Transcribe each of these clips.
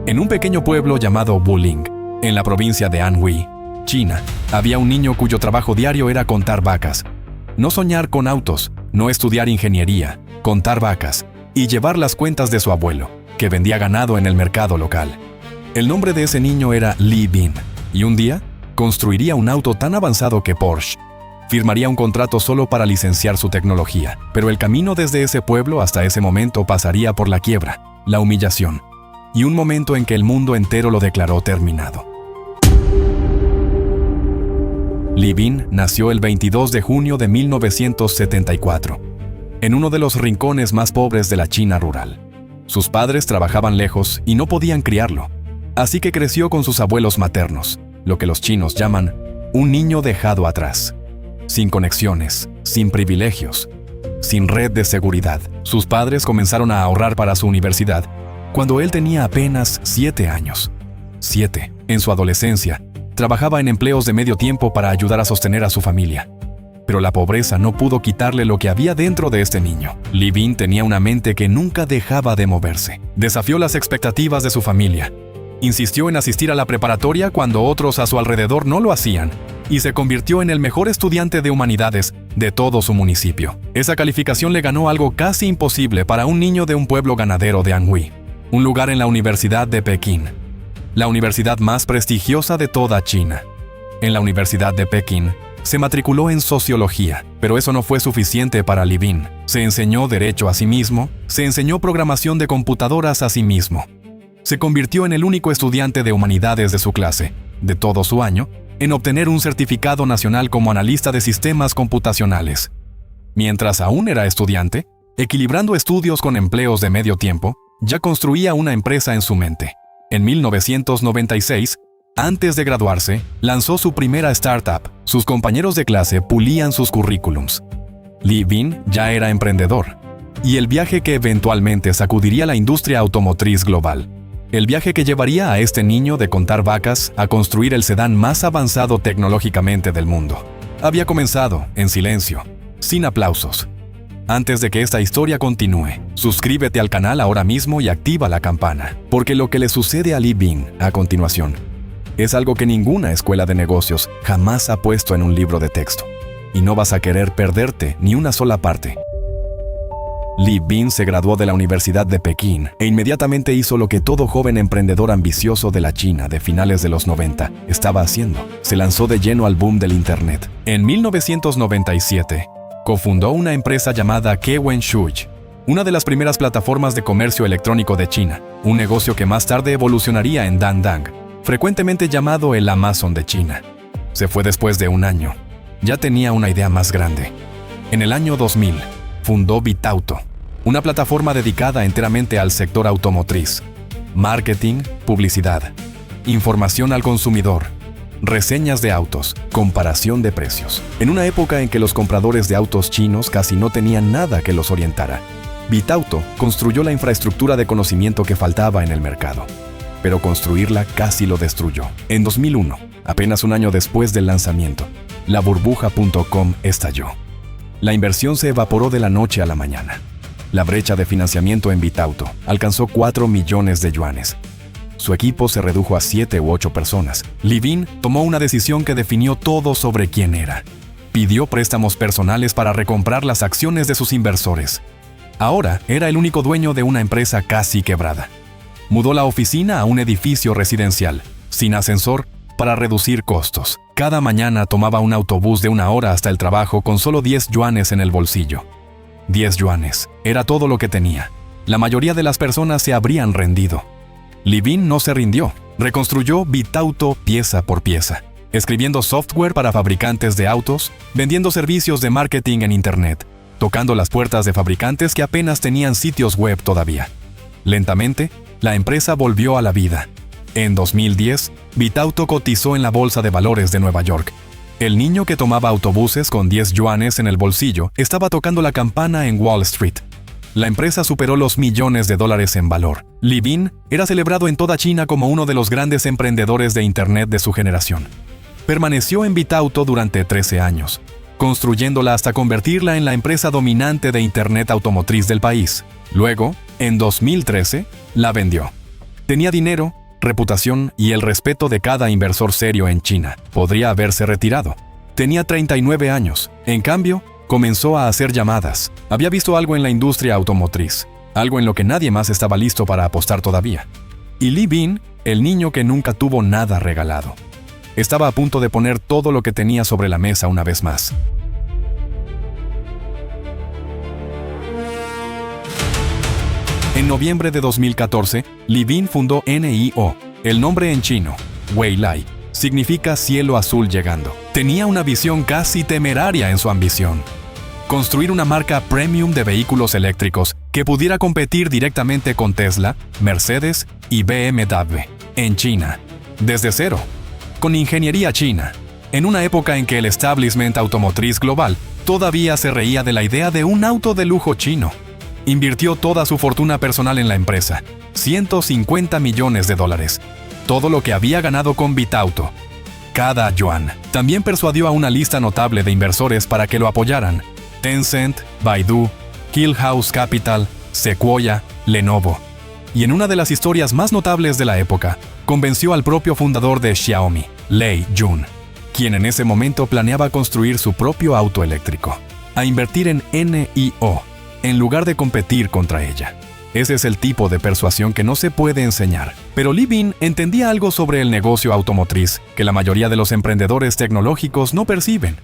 En un pequeño pueblo llamado Wuling, en la provincia de Anhui, China, había un niño cuyo trabajo diario era contar vacas. No soñar con autos, no estudiar ingeniería, contar vacas y llevar las cuentas de su abuelo, que vendía ganado en el mercado local. El nombre de ese niño era Li Bin, y un día construiría un auto tan avanzado que Porsche firmaría un contrato solo para licenciar su tecnología. Pero el camino desde ese pueblo hasta ese momento pasaría por la quiebra, la humillación y un momento en que el mundo entero lo declaró terminado. Li Bin nació el 22 de junio de 1974, en uno de los rincones más pobres de la China rural. Sus padres trabajaban lejos y no podían criarlo, así que creció con sus abuelos maternos, lo que los chinos llaman un niño dejado atrás. Sin conexiones, sin privilegios, sin red de seguridad. Sus padres comenzaron a ahorrar para su universidad cuando él tenía apenas 7 años. 7. En su adolescencia, trabajaba en empleos de medio tiempo para ayudar a sostener a su familia. Pero la pobreza no pudo quitarle lo que había dentro de este niño. Li Bin tenía una mente que nunca dejaba de moverse. Desafió las expectativas de su familia. Insistió en asistir a la preparatoria cuando otros a su alrededor no lo hacían, y se convirtió en el mejor estudiante de humanidades de todo su municipio. Esa calificación le ganó algo casi imposible para un niño de un pueblo ganadero de Anhui, un lugar en la Universidad de Pekín, la universidad más prestigiosa de toda China. En la Universidad de Pekín se matriculó en sociología, pero eso no fue suficiente para Li Bin. Se enseñó derecho a sí mismo, se enseñó programación de computadoras a sí mismo. Se convirtió en el único estudiante de humanidades de su clase, de todo su año, en obtener un certificado nacional como analista de sistemas computacionales. Mientras aún era estudiante, equilibrando estudios con empleos de medio tiempo, ya construía una empresa en su mente. En 1996, antes de graduarse, lanzó su primera startup. Sus compañeros de clase pulían sus currículums. Li Bin ya era emprendedor, y el viaje que eventualmente sacudiría la industria automotriz global. El viaje que llevaría a este niño de contar vacas a construir el sedán más avanzado tecnológicamente del mundo. Había comenzado en silencio, sin aplausos. Antes de que esta historia continúe, suscríbete al canal ahora mismo y activa la campana, porque lo que le sucede a Li Bin a continuación es algo que ninguna escuela de negocios jamás ha puesto en un libro de texto, y no vas a querer perderte ni una sola parte. Li Bin se graduó de la Universidad de Pekín e inmediatamente hizo lo que todo joven emprendedor ambicioso de la China de finales de los 90 estaba haciendo. Se lanzó de lleno al boom del Internet. En 1997, cofundó una empresa llamada Kewenshui, una de las primeras plataformas de comercio electrónico de China, un negocio que más tarde evolucionaría en Dandang, frecuentemente llamado el Amazon de China. Se fue después de un año. Ya tenía una idea más grande. En el año 2000, fundó Bitauto, una plataforma dedicada enteramente al sector automotriz. Marketing, publicidad, información al consumidor, reseñas de autos, comparación de precios. En una época en que los compradores de autos chinos casi no tenían nada que los orientara, Bitauto construyó la infraestructura de conocimiento que faltaba en el mercado. Pero construirla casi lo destruyó. En 2001, apenas un año después del lanzamiento, la burbuja.com estalló. La inversión se evaporó de la noche a la mañana. La brecha de financiamiento en Bitauto alcanzó 4 millones de yuanes. Su equipo se redujo a 7 u 8 personas. Li Bin tomó una decisión que definió todo sobre quién era. Pidió préstamos personales para recomprar las acciones de sus inversores. Ahora era el único dueño de una empresa casi quebrada. Mudó la oficina a un edificio residencial, sin ascensor, para reducir costos. Cada mañana tomaba un autobús de 1 hora hasta el trabajo con solo 10 yuanes en el bolsillo. 10 yuanes, era todo lo que tenía. La mayoría de las personas se habrían rendido. Li Bin no se rindió. Reconstruyó Bitauto pieza por pieza, escribiendo software para fabricantes de autos, vendiendo servicios de marketing en Internet, tocando las puertas de fabricantes que apenas tenían sitios web todavía. Lentamente, la empresa volvió a la vida. En 2010, Bitauto cotizó en la Bolsa de Valores de Nueva York. El niño que tomaba autobuses con 10 yuanes en el bolsillo estaba tocando la campana en Wall Street. La empresa superó los millones de dólares en valor. Li Bin era celebrado en toda China como uno de los grandes emprendedores de Internet de su generación. Permaneció en Bitauto durante 13 años, construyéndola hasta convertirla en la empresa dominante de Internet automotriz del país. Luego, en 2013, la vendió. Tenía dinero, reputación y el respeto de cada inversor serio en China. Podría haberse retirado. Tenía 39 años. En cambio, comenzó a hacer llamadas. Había visto algo en la industria automotriz, algo en lo que nadie más estaba listo para apostar todavía. Y Li Bin, el niño que nunca tuvo nada regalado, estaba a punto de poner todo lo que tenía sobre la mesa una vez más. En noviembre de 2014, Li Bin fundó NIO. El nombre en chino, Weilai, significa cielo azul llegando. Tenía una visión casi temeraria en su ambición: construir una marca premium de vehículos eléctricos que pudiera competir directamente con Tesla, Mercedes y BMW en China, desde cero, con ingeniería china, en una época en que el establishment automotriz global todavía se reía de la idea de un auto de lujo chino. Invirtió toda su fortuna personal en la empresa, $150 millones, todo lo que había ganado con Bitauto. Cada yuan. También persuadió a una lista notable de inversores para que lo apoyaran: Tencent, Baidu, Hill House Capital, Sequoia, Lenovo. Y en una de las historias más notables de la época, convenció al propio fundador de Xiaomi, Lei Jun, quien en ese momento planeaba construir su propio auto eléctrico, a invertir en NIO, en lugar de competir contra ella. Ese es el tipo de persuasión que no se puede enseñar. Pero Li Bin entendía algo sobre el negocio automotriz que la mayoría de los emprendedores tecnológicos no perciben.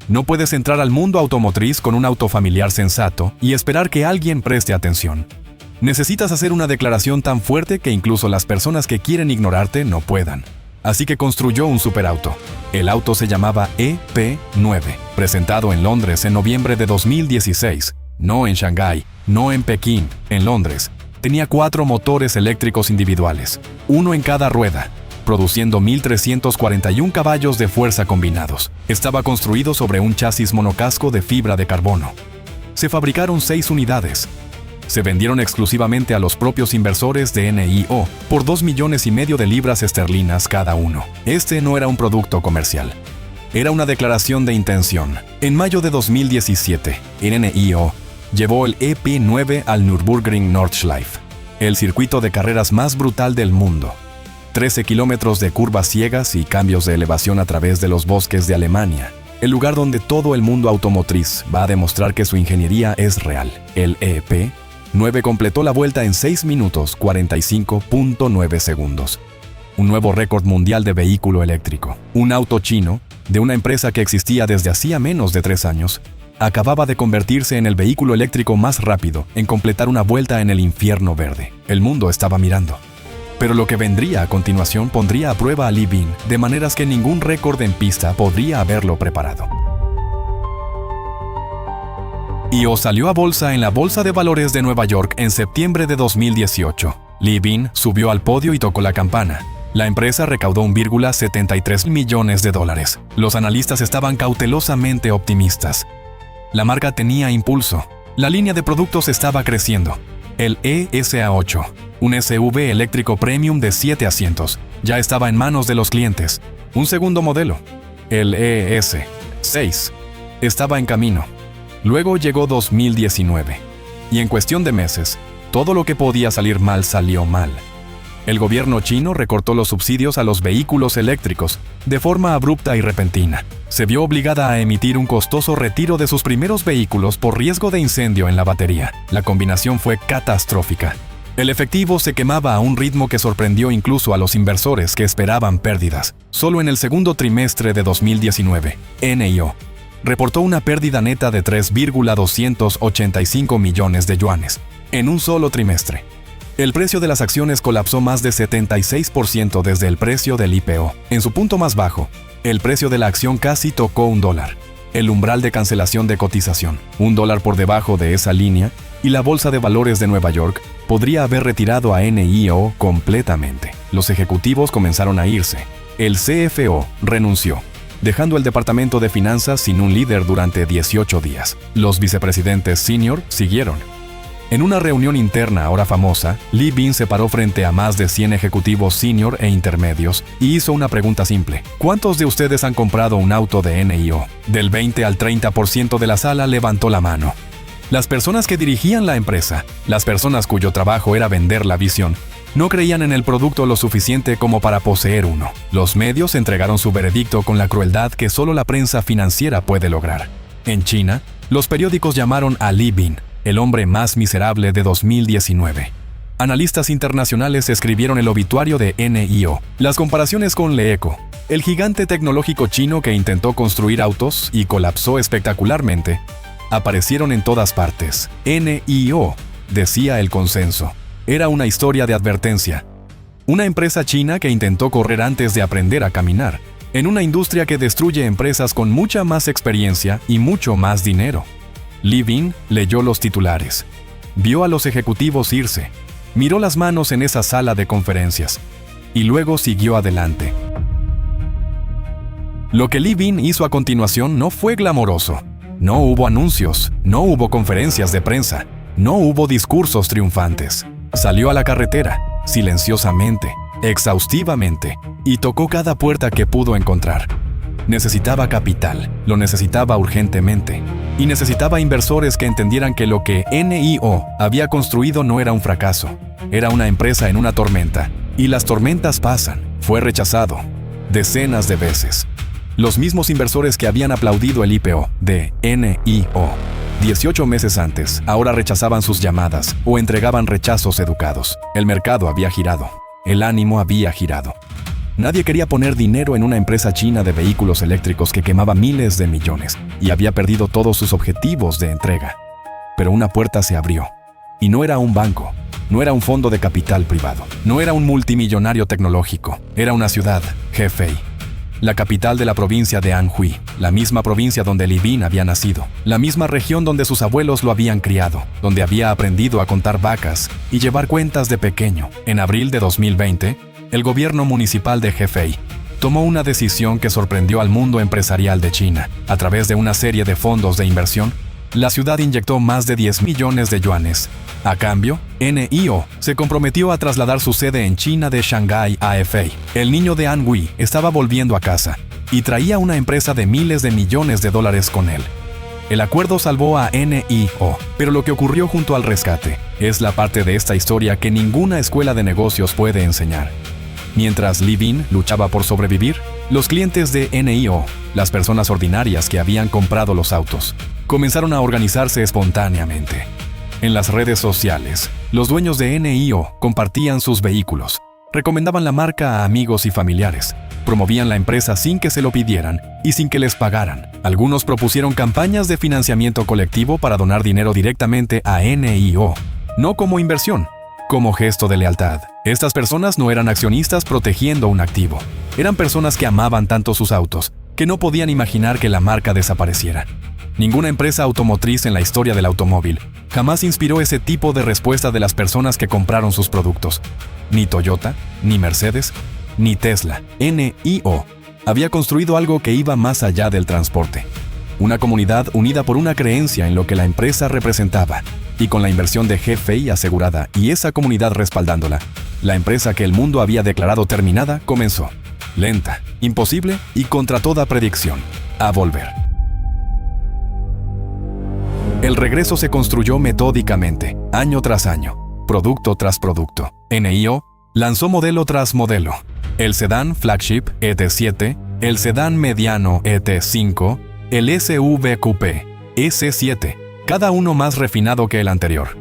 No puedes entrar al mundo automotriz con un auto familiar sensato y esperar que alguien preste atención. Necesitas hacer una declaración tan fuerte que incluso las personas que quieren ignorarte no puedan. Así que construyó un superauto. El auto se llamaba EP9, presentado en Londres en noviembre de 2016. No en Shanghái, no en Pekín, en Londres. Tenía 4 motores eléctricos individuales, uno en cada rueda, produciendo 1.341 caballos de fuerza combinados. Estaba construido sobre un chasis monocasco de fibra de carbono. Se fabricaron 6 unidades. Se vendieron exclusivamente a los propios inversores de NIO por 2,5 millones de libras esterlinas cada uno. Este no era un producto comercial. Era una declaración de intención. En mayo de 2017, NIO llevó el EP9 al Nürburgring Nordschleife, el circuito de carreras más brutal del mundo. 13 kilómetros de curvas ciegas y cambios de elevación a través de los bosques de Alemania, el lugar donde todo el mundo automotriz va a demostrar que su ingeniería es real. El EP9 completó la vuelta en 6 minutos 45.9 segundos. Un nuevo récord mundial de vehículo eléctrico. Un auto chino, de una empresa que existía desde hacía menos de 3 años, acababa de convertirse en el vehículo eléctrico más rápido en completar una vuelta en el infierno verde. El mundo estaba mirando. Pero lo que vendría a continuación pondría a prueba a Li Bin de maneras que ningún récord en pista podría haberlo preparado. NIO salió a bolsa en la Bolsa de Valores de Nueva York en septiembre de 2018. Li Bin subió al podio y tocó la campana. La empresa recaudó $1,73 millones. Los analistas estaban cautelosamente optimistas. La marca tenía impulso. La línea de productos estaba creciendo. El ESA8, un SUV eléctrico premium de 7 asientos, ya estaba en manos de los clientes. Un segundo modelo, el ES6, estaba en camino. Luego llegó 2019. Y en cuestión de meses, todo lo que podía salir mal salió mal. El gobierno chino recortó los subsidios a los vehículos eléctricos de forma abrupta y repentina. Se vio obligada a emitir un costoso retiro de sus primeros vehículos por riesgo de incendio en la batería. La combinación fue catastrófica. El efectivo se quemaba a un ritmo que sorprendió incluso a los inversores que esperaban pérdidas. Solo en el segundo trimestre de 2019, NIO reportó una pérdida neta de 3,285 millones de yuanes en un solo trimestre. El precio de las acciones colapsó más de 76% desde el precio del IPO. En su punto más bajo, el precio de la acción casi tocó $1. El umbral de cancelación de cotización, $1 por debajo de esa línea, y la Bolsa de Valores de Nueva York podría haber retirado a NIO completamente. Los ejecutivos comenzaron a irse. El CFO renunció, dejando el departamento de finanzas sin un líder durante 18 días. Los vicepresidentes senior siguieron. En una reunión interna ahora famosa, Li Bin se paró frente a más de 100 ejecutivos senior e intermedios y hizo una pregunta simple. ¿Cuántos de ustedes han comprado un auto de NIO? Del 20 al 30% de la sala levantó la mano. Las personas que dirigían la empresa, las personas cuyo trabajo era vender la visión, No creían en el producto lo suficiente como para poseer uno. Los medios entregaron su veredicto con la crueldad que solo la prensa financiera puede lograr. En China, los periódicos llamaron a Li Bin el hombre más miserable de 2019. Analistas internacionales escribieron el obituario de NIO. Las comparaciones con LeEco, el gigante tecnológico chino que intentó construir autos y colapsó espectacularmente, aparecieron en todas partes. NIO, decía el consenso, era una historia de advertencia. Una empresa china que intentó correr antes de aprender a caminar, en una industria que destruye empresas con mucha más experiencia y mucho más dinero. Li Bin leyó los titulares, vio a los ejecutivos irse, miró las manos en esa sala de conferencias y luego siguió adelante. Lo que Li Bin hizo a continuación no fue glamoroso. No hubo anuncios, no hubo conferencias de prensa, no hubo discursos triunfantes. Salió a la carretera, silenciosamente, exhaustivamente, y tocó cada puerta que pudo encontrar. Necesitaba capital, lo necesitaba urgentemente, y necesitaba inversores que entendieran que lo que NIO había construido no era un fracaso, era una empresa en una tormenta, y las tormentas pasan. Fue rechazado decenas de veces. Los mismos inversores que habían aplaudido el IPO de NIO 18 meses antes, ahora rechazaban sus llamadas o entregaban rechazos educados. El mercado había girado, el ánimo había girado. Nadie quería poner dinero en una empresa china de vehículos eléctricos que quemaba miles de millones y había perdido todos sus objetivos de entrega. Pero una puerta se abrió. Y no era un banco, no era un fondo de capital privado, no era un multimillonario tecnológico, era una ciudad, Hefei, la capital de la provincia de Anhui, la misma provincia donde Li Bin había nacido, la misma región donde sus abuelos lo habían criado, donde había aprendido a contar vacas y llevar cuentas de pequeño. En abril de 2020, el gobierno municipal de Hefei tomó una decisión que sorprendió al mundo empresarial de China. A través de una serie de fondos de inversión, la ciudad inyectó más de 10 millones de yuanes. A cambio, NIO se comprometió a trasladar su sede en China de Shanghái a Hefei. El niño de Anhui estaba volviendo a casa y traía una empresa de miles de millones de dólares con él. El acuerdo salvó a NIO, pero lo que ocurrió junto al rescate es la parte de esta historia que ninguna escuela de negocios puede enseñar. Mientras Li Bin luchaba por sobrevivir, los clientes de NIO, las personas ordinarias que habían comprado los autos, comenzaron a organizarse espontáneamente. En las redes sociales, los dueños de NIO compartían sus vehículos, recomendaban la marca a amigos y familiares, promovían la empresa sin que se lo pidieran y sin que les pagaran. Algunos propusieron campañas de financiamiento colectivo para donar dinero directamente a NIO, no como inversión, como gesto de lealtad. Estas personas no eran accionistas protegiendo un activo, eran personas que amaban tanto sus autos, que no podían imaginar que la marca desapareciera. Ninguna empresa automotriz en la historia del automóvil jamás inspiró ese tipo de respuesta de las personas que compraron sus productos. Ni Toyota, ni Mercedes, ni Tesla. NIO había construido algo que iba más allá del transporte. Una comunidad unida por una creencia en lo que la empresa representaba, y con la inversión de Hefei asegurada y esa comunidad respaldándola, la empresa que el mundo había declarado terminada comenzó, lenta, imposible y contra toda predicción, a volver. El regreso se construyó metódicamente, año tras año, producto tras producto. NIO lanzó modelo tras modelo. El sedán flagship ET7, el sedán mediano ET5, el SUV coupé S7, cada uno más refinado que el anterior.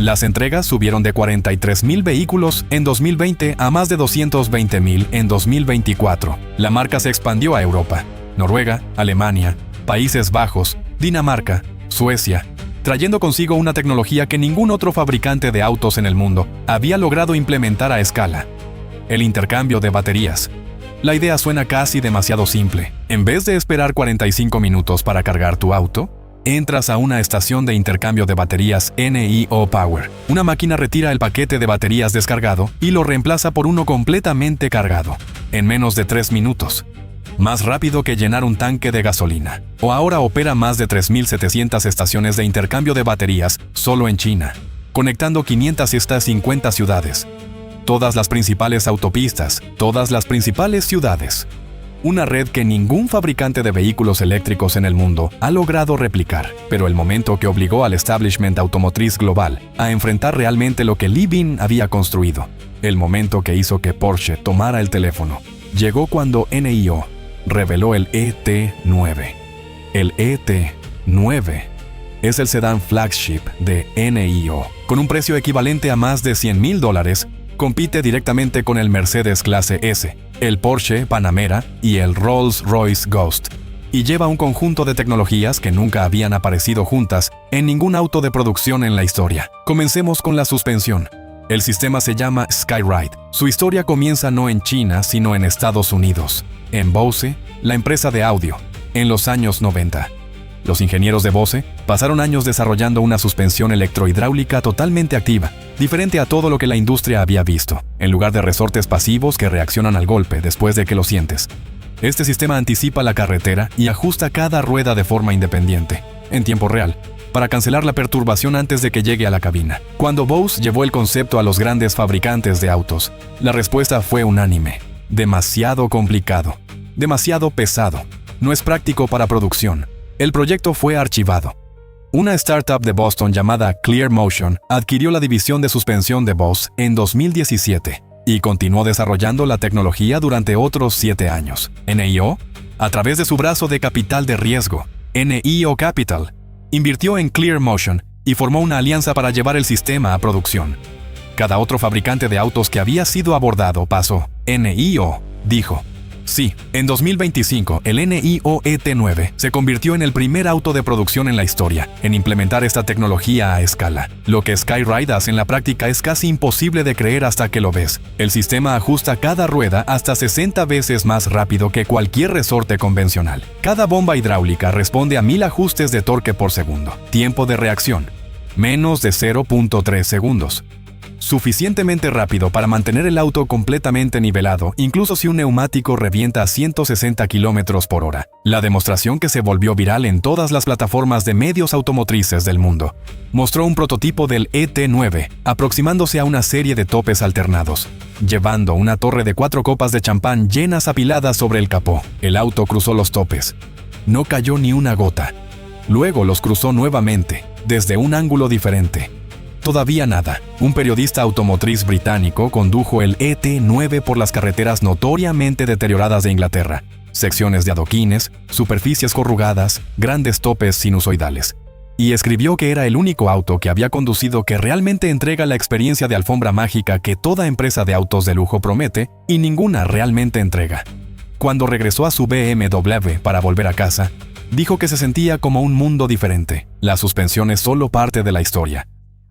Las entregas subieron de 43,000 vehículos en 2020 a más de 220,000 en 2024. La marca se expandió a Europa, Noruega, Alemania, Países Bajos, Dinamarca, Suecia, trayendo consigo una tecnología que ningún otro fabricante de autos en el mundo había logrado implementar a escala: el intercambio de baterías. La idea suena casi demasiado simple. En vez de esperar 45 minutos para cargar tu auto, entras a una estación de intercambio de baterías NIO Power. Una máquina retira el paquete de baterías descargado y lo reemplaza por uno completamente cargado, en menos de 3 minutos. Más rápido que llenar un tanque de gasolina. O ahora opera más de 3,700 estaciones de intercambio de baterías solo en China, conectando 550 ciudades. Todas las principales autopistas, todas las principales ciudades. una red que ningún fabricante de vehículos eléctricos en el mundo ha logrado replicar, pero el momento que obligó al establishment automotriz global a enfrentar realmente lo que Levin había construido, el momento que hizo que Porsche tomara el teléfono, llegó cuando NIO reveló el ET9. El ET9 es el sedán flagship de NIO. Con un precio equivalente a más de $100,000, compite directamente con el Mercedes Clase S, el Porsche Panamera y el Rolls-Royce Ghost, y lleva un conjunto de tecnologías que nunca habían aparecido juntas en ningún auto de producción en la historia. Comencemos con la suspensión. El sistema se llama Skyride. Su historia comienza no en China, sino en Estados Unidos, en Bose, la empresa de audio, en los años 90. Los ingenieros de Bose pasaron años desarrollando una suspensión electrohidráulica totalmente activa, diferente a todo lo que la industria había visto, en lugar de resortes pasivos que reaccionan al golpe después de que lo sientes. Este sistema anticipa la carretera y ajusta cada rueda de forma independiente, en tiempo real, para cancelar la perturbación antes de que llegue a la cabina. Cuando Bose llevó el concepto a los grandes fabricantes de autos, la respuesta fue unánime: demasiado complicado, demasiado pesado, no es práctico para producción. El proyecto fue archivado. Una startup de Boston llamada Clear Motion adquirió la división de suspensión de Bose en 2017 y continuó desarrollando la tecnología durante otros 7 años. NIO, a través de su brazo de capital de riesgo, NIO Capital, invirtió en Clear Motion y formó una alianza para llevar el sistema a producción. Cada otro fabricante de autos que había sido abordado pasó. NIO dijo: sí, en 2025, el NIO ET9 se convirtió en el primer auto de producción en la historia en implementar esta tecnología a escala. Lo que Skyride hace en la práctica es casi imposible de creer hasta que lo ves. El sistema ajusta cada rueda hasta 60 veces más rápido que cualquier resorte convencional. Cada bomba hidráulica responde a 1000 ajustes de torque por segundo. Tiempo de reacción: menos de 0.3 segundos. Suficientemente rápido para mantener el auto completamente nivelado, incluso si un neumático revienta a 160 km/h. La demostración, que se volvió viral en todas las plataformas de medios automotrices del mundo, mostró un prototipo del ET9 aproximándose a una serie de topes alternados, llevando una torre de 4 copas de champán llenas apiladas sobre el capó. El auto cruzó los topes. No cayó ni una gota. Luego los cruzó nuevamente, desde un ángulo diferente. Todavía nada. Un periodista automotriz británico condujo el ET9 por las carreteras notoriamente deterioradas de Inglaterra. Secciones de adoquines, superficies corrugadas, grandes topes sinusoidales. Y escribió que era el único auto que había conducido que realmente entrega la experiencia de alfombra mágica que toda empresa de autos de lujo promete y ninguna realmente entrega. Cuando regresó a su BMW para volver a casa, dijo que se sentía como un mundo diferente. La suspensión es solo parte de la historia.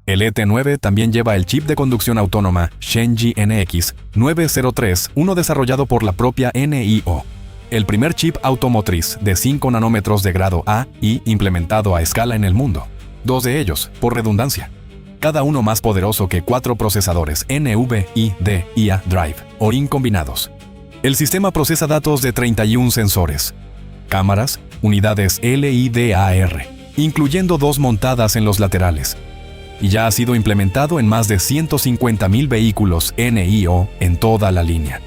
El ET9 también lleva el chip de conducción autónoma Shenji NX 903, uno desarrollado por la propia NIO. El primer chip automotriz de 5 nanómetros de grado A y implementado a escala en el mundo. 2 de ellos, por redundancia. Cada uno más poderoso que 4 procesadores NVIDIA Drive Orin combinados. El sistema procesa datos de 31 sensores, cámaras, unidades LIDAR, incluyendo 2 montadas en los laterales, y ya ha sido implementado en más de 150,000 vehículos NIO en toda la línea.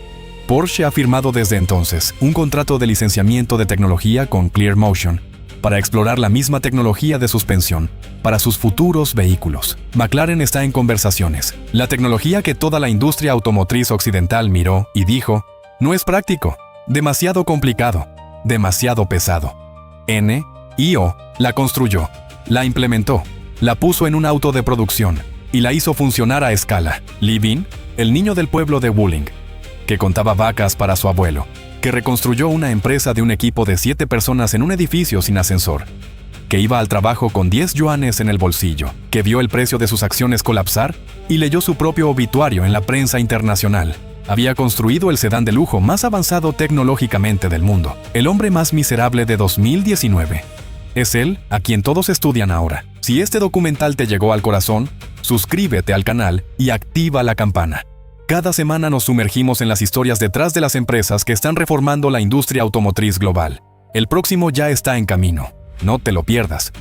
Porsche ha firmado desde entonces un contrato de licenciamiento de tecnología con Clear Motion para explorar la misma tecnología de suspensión para sus futuros vehículos. McLaren está en conversaciones. La tecnología que toda la industria automotriz occidental miró y dijo: no es práctico, demasiado complicado, demasiado pesado. NIO la construyó, la implementó, la puso en un auto de producción y la hizo funcionar a escala. Levin, el niño del pueblo de Wuling, que contaba vacas para su abuelo, que reconstruyó una empresa de un equipo de 7 personas en un edificio sin ascensor, que iba al trabajo con 10 yuanes en el bolsillo, que vio el precio de sus acciones colapsar y leyó su propio obituario en la prensa internacional. Había construido el sedán de lujo más avanzado tecnológicamente del mundo, el hombre más miserable de 2019. Es él a quien todos estudian ahora. Si este documental te llegó al corazón, suscríbete al canal y activa la campana. Cada semana nos sumergimos en las historias detrás de las empresas que están reformando la industria automotriz global. El próximo ya está en camino. No te lo pierdas.